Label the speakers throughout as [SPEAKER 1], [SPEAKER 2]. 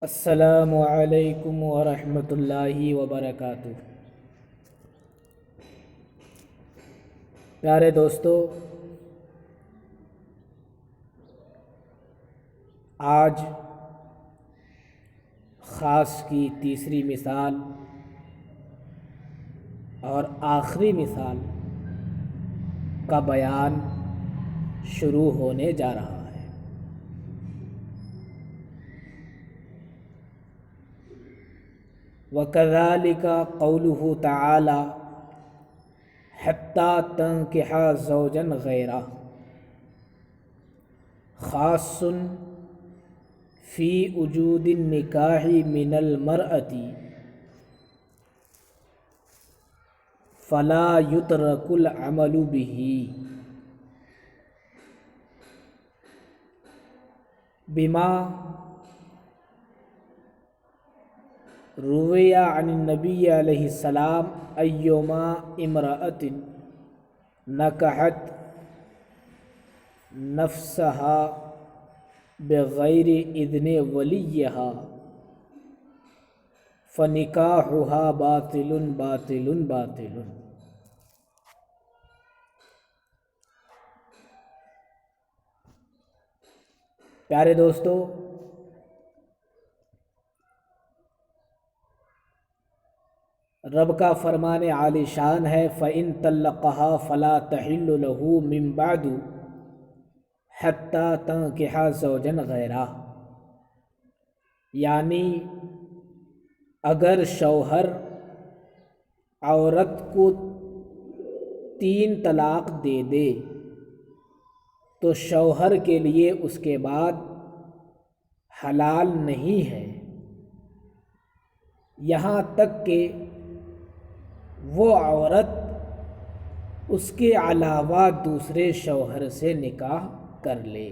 [SPEAKER 1] السلام علیکم ورحمۃ اللہ وبرکاتہ۔ پیارے دوستو، آج خاص کی تیسری مثال اور آخری مثال کا بیان شروع ہونے جا رہا ہے۔ وَكَذَلِكَ قَوْلُهُ تَعَالَى حَتَّى تَنكِحَ زَوْجًا غَيْرَهُ خاص فی وجود النکاح من المرأة فلا یترک العمل به بما روی عن النبی علیہ السلام ایما امرأة نکحت نفسها بغیر اذن ولیہا فنکاحها باطل باطل باطل۔ پیارے دوستو، رب کا فرمان عالی شان ہے فَإِن طَلَّقَهَا فَلَا تَحِلُّ لَهُ مِن بَعْدُ حَتَّى تَنكِحَ زَوْجًا غَيْرَهُ، یعنی اگر شوہر عورت کو 3 طلاق دے دے تو شوہر کے لیے اس کے بعد حلال نہیں ہے یہاں تک کہ وہ عورت اس کے علاوہ دوسرے شوہر سے نکاح کر لے۔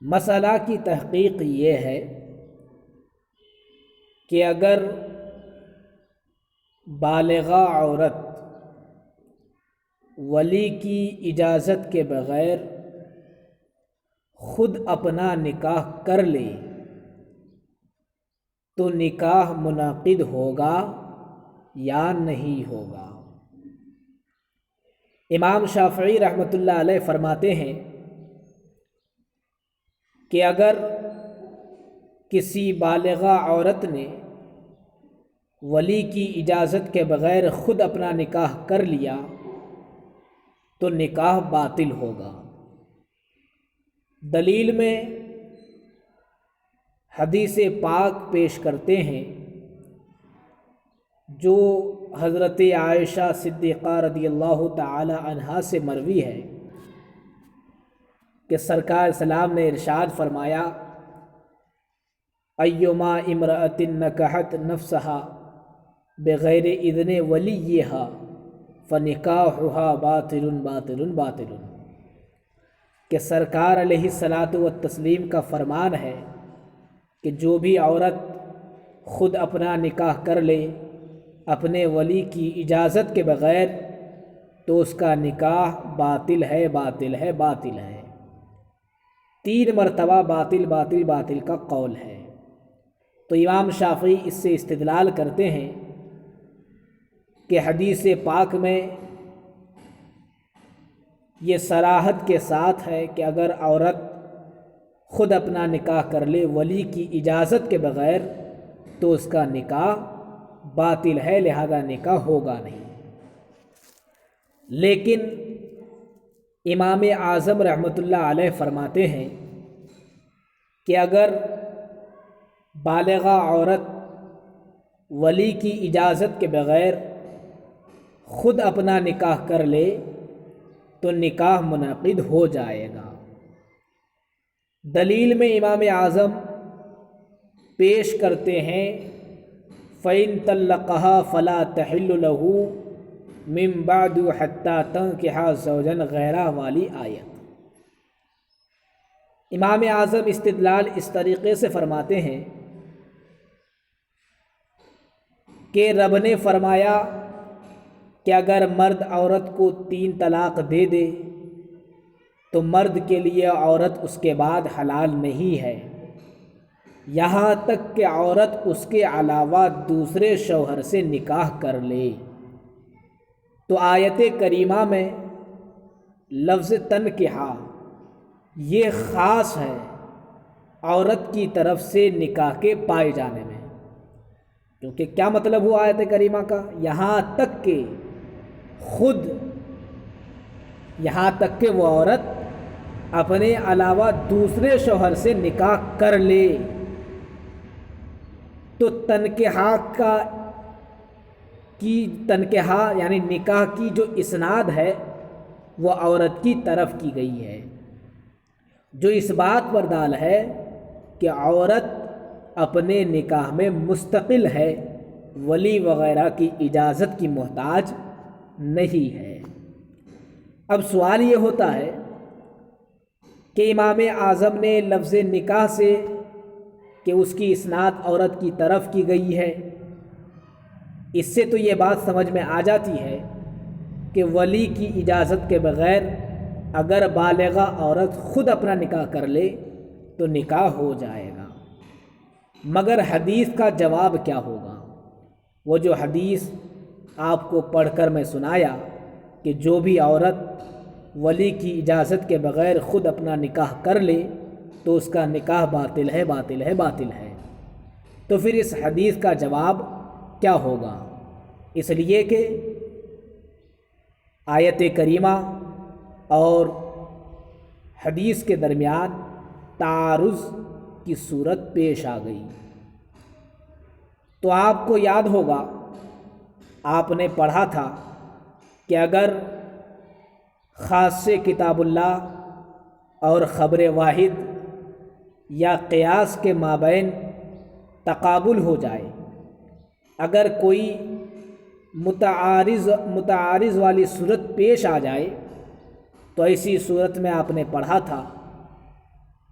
[SPEAKER 1] مسئلہ کی تحقیق یہ ہے کہ اگر بالغہ عورت ولی کی اجازت کے بغیر خود اپنا نکاح کر لے تو نکاح منعقد ہوگا یا نہیں ہوگا؟ امام شافعی رحمۃ اللہ علیہ فرماتے ہیں کہ اگر کسی بالغہ عورت نے ولی کی اجازت کے بغیر خود اپنا نکاح کر لیا تو نکاح باطل ہوگا۔ دلیل میں حدیث پاک پیش کرتے ہیں جو حضرت عائشہ صدیقہ رضی اللہ تعالی عنہا سے مروی ہے کہ سرکار اسلام نے ارشاد فرمایا ایما امرأۃ نکحت نفسها بغیر اذن ولیہا فنکاحها باطل باطل باطل، کہ سرکار علیہ الصلاۃ والتسلیم کا فرمان ہے کہ جو بھی عورت خود اپنا نکاح کر لے اپنے ولی کی اجازت کے بغیر تو اس کا نکاح باطل ہے باطل ہے باطل ہے۔ 3 مرتبہ باطل باطل باطل کا قول ہے۔ تو امام شافعی اس سے استدلال کرتے ہیں کہ حدیث پاک میں یہ صراحت کے ساتھ ہے کہ اگر عورت خود اپنا نکاح کر لے ولی کی اجازت کے بغیر تو اس کا نکاح باطل ہے، لہذا نکاح ہوگا نہیں۔ لیکن امام اعظم رحمۃ اللہ علیہ فرماتے ہیں کہ اگر بالغہ عورت ولی کی اجازت کے بغیر خود اپنا نکاح کر لے تو نکاح منعقد ہو جائے گا۔ دلیل میں امام اعظم پیش کرتے ہیں فَإِن طَلَّقَهَا فَلَا تَحِلُّ لَهُ مِن بَعْدُ حَتَّى تَنكِحَ زَوْجًا غَيْرَهُ والی آیت۔ امام اعظم استدلال اس طریقے سے فرماتے ہیں کہ رب نے فرمایا کہ اگر مرد عورت کو 3 طلاق دے دے تو مرد کے لیے عورت اس کے بعد حلال نہیں ہے، یہاں تک کہ عورت اس کے علاوہ دوسرے شوہر سے نکاح کر لے۔ تو آیت کریمہ میں لفظ تنکحہ یہ خاص ہے عورت کی طرف سے نکاح کے پائے جانے میں، کیونکہ کیا مطلب ہوا آیت کریمہ کا؟ یہاں تک کہ وہ عورت اپنے علاوہ دوسرے شوہر سے نکاح کر لے۔ تو تنکحہ یعنی نکاح کی جو اسناد ہے وہ عورت کی طرف کی گئی ہے، جو اس بات پر دال ہے کہ عورت اپنے نکاح میں مستقل ہے، ولی وغیرہ کی اجازت کی محتاج نہیں ہے۔ اب سوال یہ ہوتا ہے کہ امام اعظم نے لفظ نکاح سے کہ اس کی اسناد عورت کی طرف کی گئی ہے، اس سے تو یہ بات سمجھ میں آ جاتی ہے کہ ولی کی اجازت کے بغیر اگر بالغہ عورت خود اپنا نکاح کر لے تو نکاح ہو جائے گا۔ مگر حدیث کا جواب کیا ہوگا؟ وہ جو حدیث آپ کو پڑھ کر میں سنایا کہ جو بھی عورت ولی کی اجازت کے بغیر خود اپنا نکاح کر لے تو اس کا نکاح باطل ہے، باطل ہے، باطل ہے۔ تو پھر اس حدیث کا جواب کیا ہوگا؟ اس لیے کہ آیت کریمہ اور حدیث کے درمیان تعارض کی صورت پیش آ گئی۔ تو آپ کو یاد ہوگا، آپ نے پڑھا تھا کہ اگر خاص کتاب اللہ اور خبر واحد یا قیاس کے مابین تقابل ہو جائے، اگر کوئی متعارض والی صورت پیش آ جائے تو ایسی صورت میں آپ نے پڑھا تھا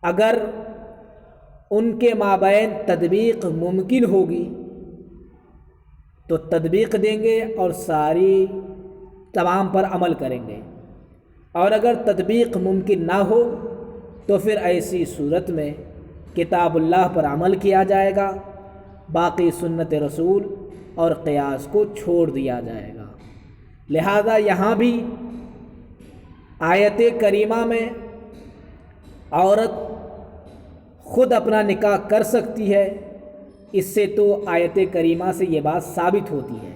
[SPEAKER 1] اگر ان کے مابین تطبیق ممکن ہوگی تو تطبیق دیں گے اور تمام پر عمل کریں گے، اور اگر تطبیق ممکن نہ ہو تو پھر ایسی صورت میں کتاب اللہ پر عمل کیا جائے گا، باقی سنت رسول اور قیاس کو چھوڑ دیا جائے گا۔ لہذا یہاں بھی آیت کریمہ میں عورت خود اپنا نکاح کر سکتی ہے، اس سے تو آیت کریمہ سے یہ بات ثابت ہوتی ہے،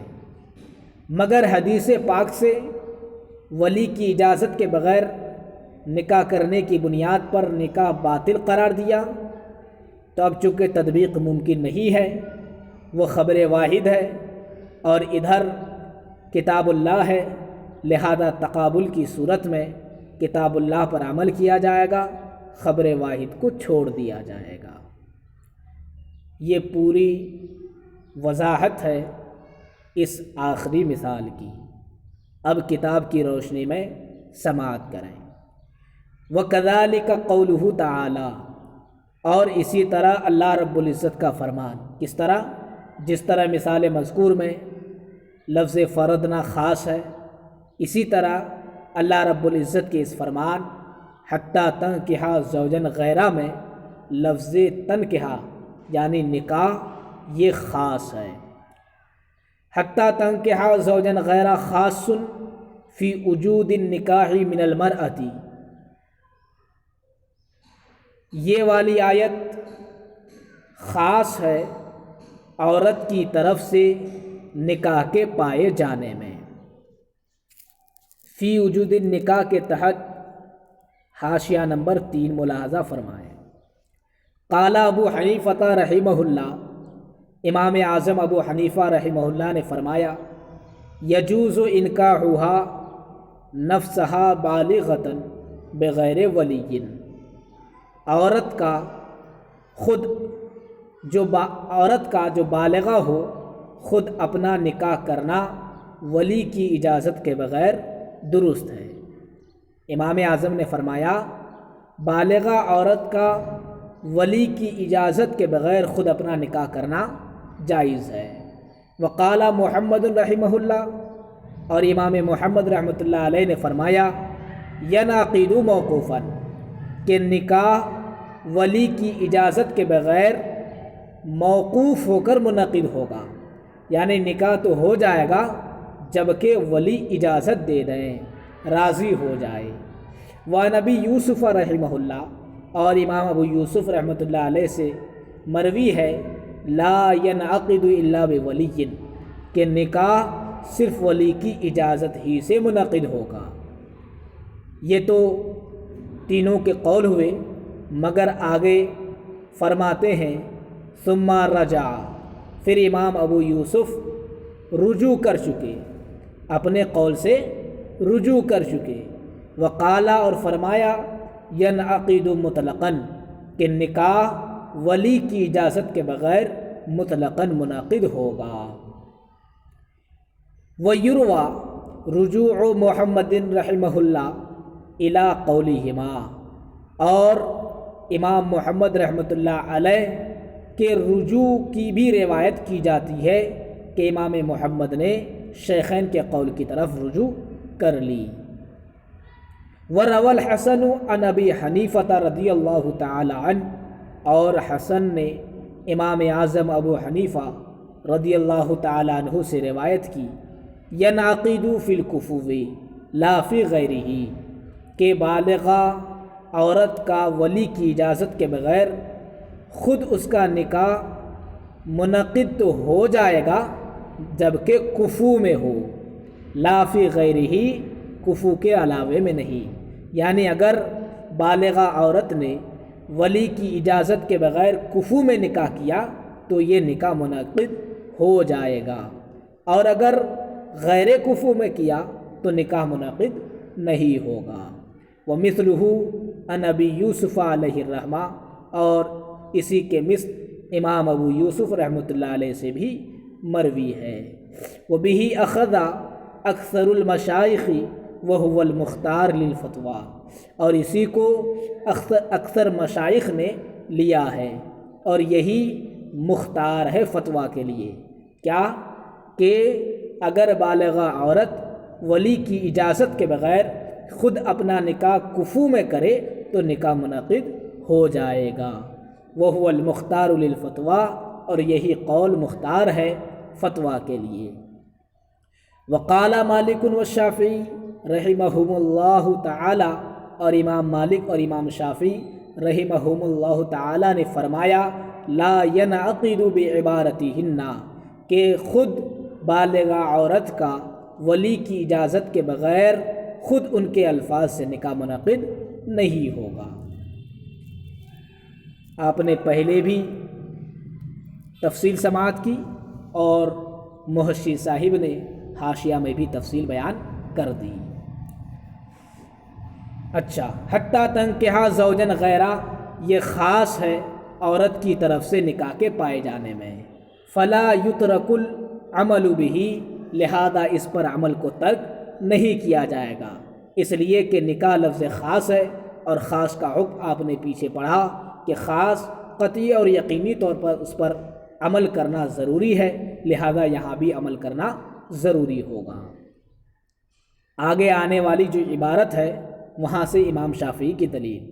[SPEAKER 1] مگر حدیث پاک سے ولی کی اجازت کے بغیر نکاح کرنے کی بنیاد پر نکاح باطل قرار دیا، تو اب چونکہ تطبیق ممکن نہیں ہے، وہ خبر واحد ہے اور ادھر کتاب اللہ ہے، لہذا تقابل کی صورت میں کتاب اللہ پر عمل کیا جائے گا، خبر واحد کو چھوڑ دیا جائے گا۔ یہ پوری وضاحت ہے اس آخری مثال کی۔ اب کتاب کی روشنی میں سماعت کریں۔ وَكَذَلِكَ قَوْلُهُ تَعَالَى، اور اسی طرح اللہ رب العزت کا فرمان، کس طرح؟ جس طرح مثال مذکور میں لفظ فرضنا خاص ہے، اسی طرح اللہ رب العزت کے اس فرمان حتیٰ تنکحا زوجن غیرہ میں لفظ تنکحا یعنی نکاح یہ خاص ہے۔ حتیٰ تنکحا زوجن غیرہ خاص فی وجود النکاح من المرأة، یہ والی آیت خاص ہے عورت کی طرف سے نکاح کے پائے جانے میں۔ فی وجود النکاح کے تحت حاشیہ نمبر 3 ملاحظہ فرمائیں۔ قال ابو حنیفہ رحمہ اللہ، امام اعظم ابو حنیفہ رحمہ اللہ نے فرمایا، یجوز انکاحھا نفسہا بالغۃ بغیر ولی، عورت کا جو بالغہ ہو خود اپنا نکاح کرنا ولی کی اجازت کے بغیر درست ہے۔ امام اعظم نے فرمایا بالغہ عورت کا ولی کی اجازت کے بغیر خود اپنا نکاح کرنا جائز ہے۔ وقال محمد رحمہ اللہ، اور امام محمد رحمۃ اللہ علیہ نے فرمایا ینعقد موقوفاً کہ نکاح ولی کی اجازت کے بغیر موقوف ہو کر منعقد ہوگا، یعنی نکاح تو ہو جائے گا جبکہ ولی اجازت دے دیں، راضی ہو جائے۔ وَنبی یوسف رحمہ اللہ، اور امام ابو یوسف رحمۃ اللہ علیہ سے مروی ہے، لا ینعقد الا بولی، کہ نکاح صرف ولی کی اجازت ہی سے منعقد ہوگا۔ یہ تو تینوں کے قول ہوئے، مگر آگے فرماتے ہیں ثم رجع، پھر امام ابو یوسف رجوع کر چکے، اپنے قول سے رجوع کر چکے۔ وقالا، اور فرمایا، ینعقد مطلقاً، کہ نکاح ولی کی اجازت کے بغیر مطلقاً منعقد ہوگا۔ ویرویٰ رجوع محمد رحمہ اللہ الی قولہما، اور امام محمد رحمۃ اللہ علیہ کے رجوع کی بھی روایت کی جاتی ہے کہ امام محمد نے شیخین کے قول کی طرف رجوع کر لی۔ وروى الحسن عن ابی حنیفہ رضی اللہ تعالی عنہ، اور حسن نے امام اعظم ابو حنیفہ رضی اللہ تعالی عنہ سے روایت کی، ینعقد فی الکفو لا فی غیرہ، کہ بالغہ عورت کا ولی کی اجازت کے بغیر خود اس کا نکاح منعقد تو ہو جائے گا جبکہ کفو میں ہو، لا فی غیرہ، کفو کے علاوے میں نہیں۔ یعنی اگر بالغہ عورت نے ولی کی اجازت کے بغیر کفو میں نکاح کیا تو یہ نکاح منعقد ہو جائے گا، اور اگر غیر کفو میں کیا تو نکاح منعقد نہیں ہوگا۔ ومثلہ عن ابی یوسف علیہ الرحمہ، اور اسی کے مثل امام ابو یوسف رحمۃ اللہ علیہ سے بھی مروی ہے۔ وبہ اخذ اکثر المشائخ وہو المختار للفتویٰ، اور اسی کو اکثر مشائخ نے لیا ہے اور یہی مختار ہے فتویٰ کے لیے۔ کیا کہ اگر بالغہ عورت ولی کی اجازت کے بغیر خود اپنا نکاح کفو میں کرے تو نکاح منعقد ہو جائے گا۔ وہو المختار للفتویٰ، اور یہی قول مختار ہے فتویٰ کے لیے۔ وقال مالک والشافعی رحمہم اللہ تعالی، اور امام مالک اور امام شافعی رحمہم اللہ تعالی نے فرمایا، لا ینعقد بعبارتہن، کہ خود بالغہ عورت کا ولی کی اجازت کے بغیر خود ان کے الفاظ سے نکاح منعقد نہیں ہوگا۔ آپ نے پہلے بھی تفصیل سماعت کی اور محشی صاحب نے حاشیہ میں بھی تفصیل بیان کر دی۔ اچھا، حتیٰ تنکحا زوجن غیرہ، یہ خاص ہے عورت کی طرف سے نکاح کے پائے جانے میں۔ فلا یترک العمل بہ، لہذا اس پر عمل کو ترک نہیں کیا جائے گا، اس لیے کہ نکاح لفظ خاص ہے، اور خاص کا حکم آپ نے پیچھے پڑھا کہ خاص قطعی اور یقینی طور پر اس پر عمل کرنا ضروری ہے، لہذا یہاں بھی عمل کرنا ضروری ہوگا۔ آگے آنے والی جو عبارت ہے وہاں سے امام شافعی کی دلیل،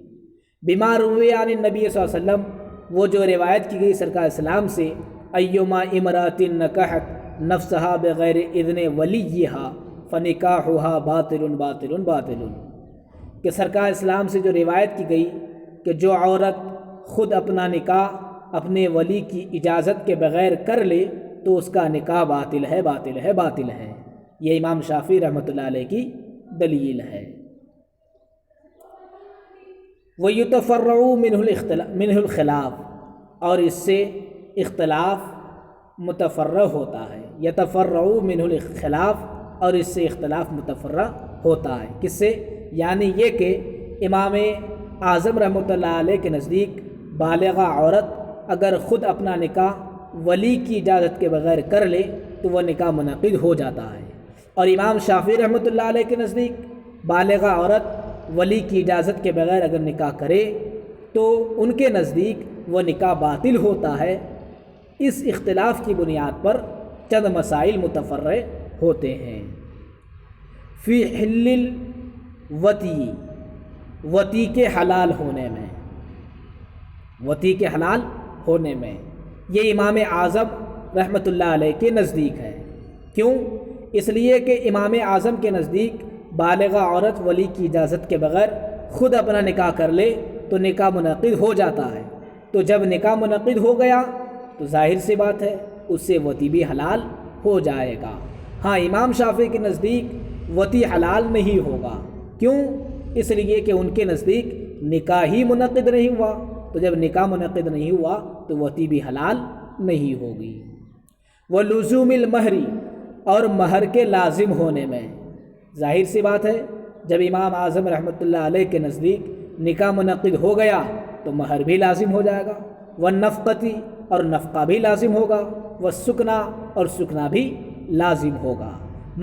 [SPEAKER 1] بما روی عن النبی صلی اللہ علیہ وسلم، وہ جو روایت کی گئی سرکار اسلام سے، ایما امرأۃ نکحت نفسها بغیر اذن ولیہا فنکاحها باطل باطل باطل، کہ سرکار اسلام سے جو روایت کی گئی کہ جو عورت خود اپنا نکاح اپنے ولی کی اجازت کے بغیر کر لے تو اس کا نکاح باطل ہے باطل ہے باطل ہے، یہ امام شافعی رحمۃ اللہ علیہ کی دلیل ہے۔ وَيُتَفَرَّعُ مِنْهُ الْخِلَافُ، اور اس سے اختلاف متفرع ہوتا ہے، یتفرع منہ الخلاف، اور اس سے اختلاف متفرع ہوتا ہے۔ کس سے؟ یعنی یہ کہ امام اعظم رحمۃ اللہ علیہ کے نزدیک بالغہ عورت اگر خود اپنا نکاح ولی کی اجازت کے بغیر کر لے تو وہ نکاح منعقد ہو جاتا ہے، اور امام شافعی رحمۃ اللہ علیہ کے نزدیک بالغہ عورت ولی کی اجازت کے بغیر اگر نکاح کرے تو ان کے نزدیک وہ نکاح باطل ہوتا ہے۔ اس اختلاف کی بنیاد پر چند مسائل متفرع ہوتے ہیں۔ فی حل وتی کے حلال ہونے میں، وتی کے حلال ہونے میں، یہ امام اعظم رحمۃ اللہ علیہ کے نزدیک ہے۔ کیوں؟ اس لیے کہ امام اعظم کے نزدیک بالغہ عورت ولی کی اجازت کے بغیر خود اپنا نکاح کر لے تو نکاح منعقد ہو جاتا ہے، تو جب نکاح منعقد ہو گیا تو ظاہر سی بات ہے اس سے وتی بھی حلال ہو جائے گا۔ ہاں، امام شافعی کے نزدیک وتی حلال نہیں ہوگا۔ کیوں؟ اس لیے کہ ان کے نزدیک نکاح ہی منعقد نہیں ہوا، تو جب نکاح منعقد نہیں ہوا تو وتی بھی حلال نہیں ہوگی۔ وَلُزُومِ الْمَہْرِ، اور مہر کے لازم ہونے میں، ظاہر سی بات ہے جب امام اعظم رحمۃ اللہ علیہ کے نزدیک نکاح منعقد ہو گیا تو مہر بھی لازم ہو جائے گا، وَالنَّفْقَةِ، اور نفقہ بھی لازم ہوگا، وَالسُّكْنَى، اور سکنا بھی لازم ہوگا۔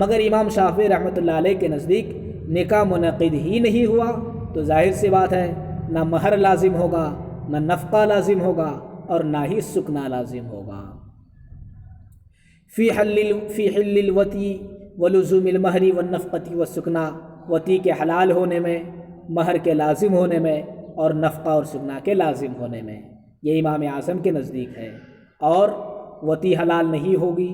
[SPEAKER 1] مگر امام شافعی رحمۃ اللہ علیہ کے نزدیک نکاح منعقد ہی نہیں ہوا تو ظاہر سی بات ہے نہ مہر لازم ہوگا، نہ نفقہ لازم ہوگا، اور نہ ہی سکنا لازم ہوگا۔ فی حل الوتی ولزوم المہر والنفقۃ والسکنا، وتی کے حلال ہونے میں، مہر کے لازم ہونے میں، اور نفقہ اور سکنا کے لازم ہونے میں، یہ امام اعظم کے نزدیک ہے۔ اور وتی حلال نہیں ہوگی،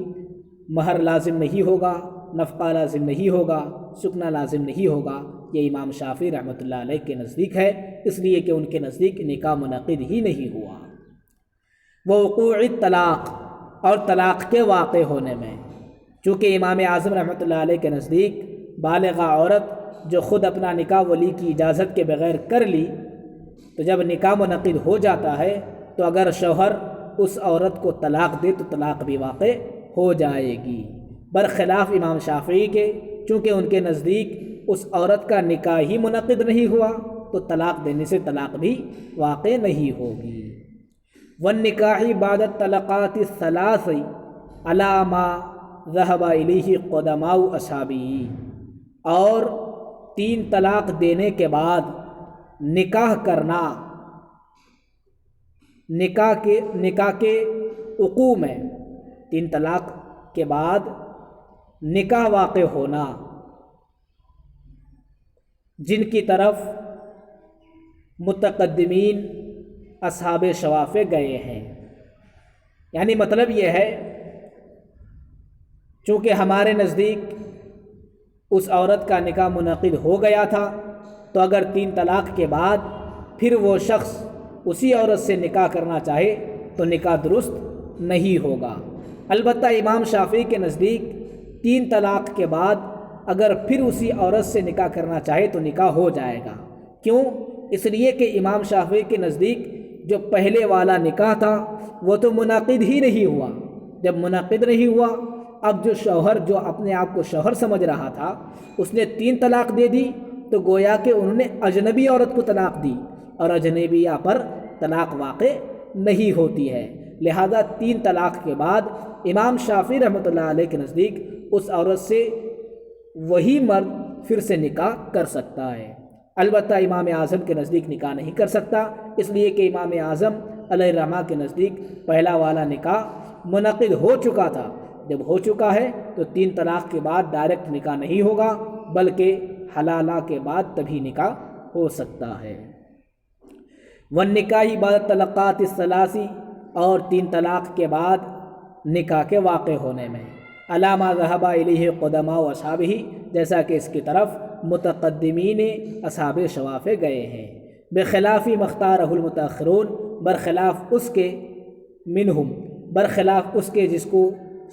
[SPEAKER 1] مہر لازم نہیں ہوگا، نفقہ لازم نہیں ہوگا، سکنا لازم نہیں ہوگا، یہ امام شافعی رحمۃ اللہ علیہ کے نزدیک ہے، اس لیے کہ ان کے نزدیک نکاح منعقد ہی نہیں ہوا۔ ووقوع الطلاق، اور طلاق کے واقع ہونے میں، چونکہ امام اعظم رحمۃ اللہ علیہ کے نزدیک بالغہ عورت جو خود اپنا نکاح ولی کی اجازت کے بغیر کر لی تو جب نکاح منعقد ہو جاتا ہے تو اگر شوہر اس عورت کو طلاق دے تو طلاق بھی واقع ہو جائے گی، برخلاف امام شافعی کے، چونکہ ان کے نزدیک اس عورت کا نکاح ہی منعقد نہیں ہوا تو طلاق دینے سے طلاق بھی واقع نہیں ہوگی۔ والنکاح بعد الطلقات الثلاث علی ما ذهب الیہ قدماء اصحابہ، اور 3 طلاق دینے کے بعد نکاح کرنا، نکاح کے وقوع میں، 3 طلاق کے بعد نکاح واقع ہونا، جن کی طرف متقدمین اصحاب شوافع گئے ہیں۔ یعنی مطلب یہ ہے چونکہ ہمارے نزدیک اس عورت کا نکاح منعقد ہو گیا تھا تو اگر 3 طلاق کے بعد پھر وہ شخص اسی عورت سے نکاح کرنا چاہے تو نکاح درست نہیں ہوگا۔ البتہ امام شافعی کے نزدیک 3 طلاق کے بعد اگر پھر اسی عورت سے نکاح کرنا چاہے تو نکاح ہو جائے گا۔ کیوں؟ اس لیے کہ امام شافعی کے نزدیک جو پہلے والا نکاح تھا وہ تو منعقد ہی نہیں ہوا، جب منعقد نہیں ہوا اب جو شوہر جو اپنے آپ کو شوہر سمجھ رہا تھا اس نے 3 طلاق دے دی تو گویا کہ انہوں نے اجنبی عورت کو طلاق دی، اور اجنبیہ پر طلاق واقع نہیں ہوتی ہے، لہذا 3 طلاق کے بعد امام شافعی رحمۃ اللہ علیہ کے نزدیک اس عورت سے وہی مرد پھر سے نکاح کر سکتا ہے۔ البتہ امام اعظم کے نزدیک نکاح نہیں کر سکتا، اس لیے کہ امام اعظم علیہ الرحمہ کے نزدیک پہلا والا نکاح منعقد ہو چکا تھا، جب ہو چکا ہے تو 3 طلاق کے بعد ڈائریکٹ نکاح نہیں ہوگا بلکہ حلالہ کے بعد تبھی نکاح ہو سکتا ہے۔ والنکاح بعد الطلقات الثلاث، اور 3 طلاق کے بعد نکاح کے واقع ہونے میں، علی ما ذهب الیہ قدماء اصحابہ، جیسا کہ اس کی طرف متقدمین اصحاب شوافع گئے ہیں، بخلاف مختارہ المتاخرون، برخلاف اس کے منہم، برخلاف اس کے جس کو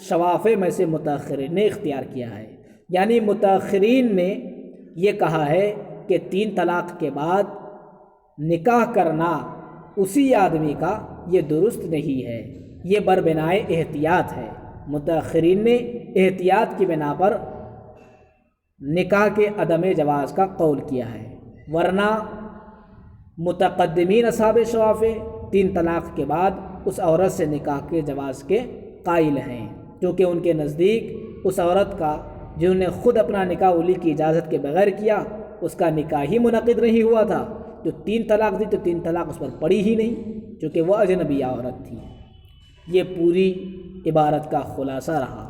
[SPEAKER 1] شوافع میں سے متاخرین نے اختیار کیا ہے۔ یعنی متاخرین نے یہ کہا ہے کہ 3 طلاق کے بعد نکاح کرنا اسی آدمی کا یہ درست نہیں ہے، یہ بربنائے احتیاط ہے۔ متاخرین نے احتیاط کی بنا پر نکاح کے عدم جواز کا قول کیا ہے، ورنہ متقدمین اصحاب شوافع 3 طلاق کے بعد اس عورت سے نکاح کے جواز کے قائل ہیں، کیونکہ ان کے نزدیک اس عورت کا جنہوں نے خود اپنا نکاح ولی کی اجازت کے بغیر کیا اس کا نکاح ہی منعقد نہیں ہوا تھا، جو 3 طلاق دی تو 3 طلاق اس پر پڑی ہی نہیں کیونکہ وہ اجنبیہ عورت تھی۔ یہ پوری عبارت کا خلاصہ رہا۔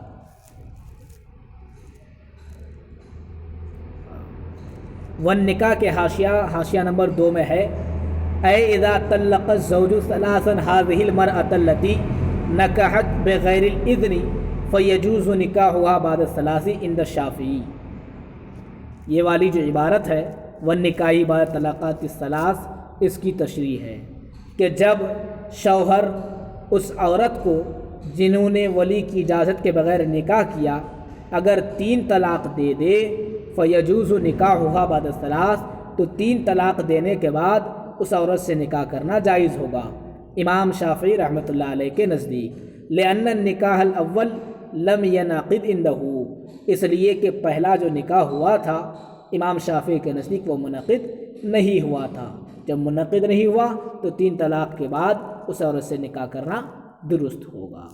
[SPEAKER 1] والنکاح کے حاشیہ نمبر 2 میں ہے اے اذا طلق الزوج ثلاثا هذه المرأة التي نکحت بغیر الاذن فیجوز نکاحها بعد الثلاث عند الشافعی. یہ والی جو عبارت ہے والنکاح بعد طلاقات الثلاث، اس کی تشریح ہے کہ جب شوہر اس عورت کو جنہوں نے ولی کی اجازت کے بغیر نکاح کیا اگر 3 طلاق دے دے فیجوز نکاحها بعد الثلاث، تو 3 طلاق دینے کے بعد اس عورت سے نکاح کرنا جائز ہوگا امام شافعی رحمۃ اللہ علیہ کے نزدیک. لأن النکاح الاول لم ينعقد عنده، اس لیے کہ پہلا جو نکاح ہوا تھا امام شافعی کے نزدیک وہ منعقد نہیں ہوا تھا. جب منعقد نہیں ہوا تو 3 طلاق کے بعد اس عورت سے نکاح کرنا درست ہوگا.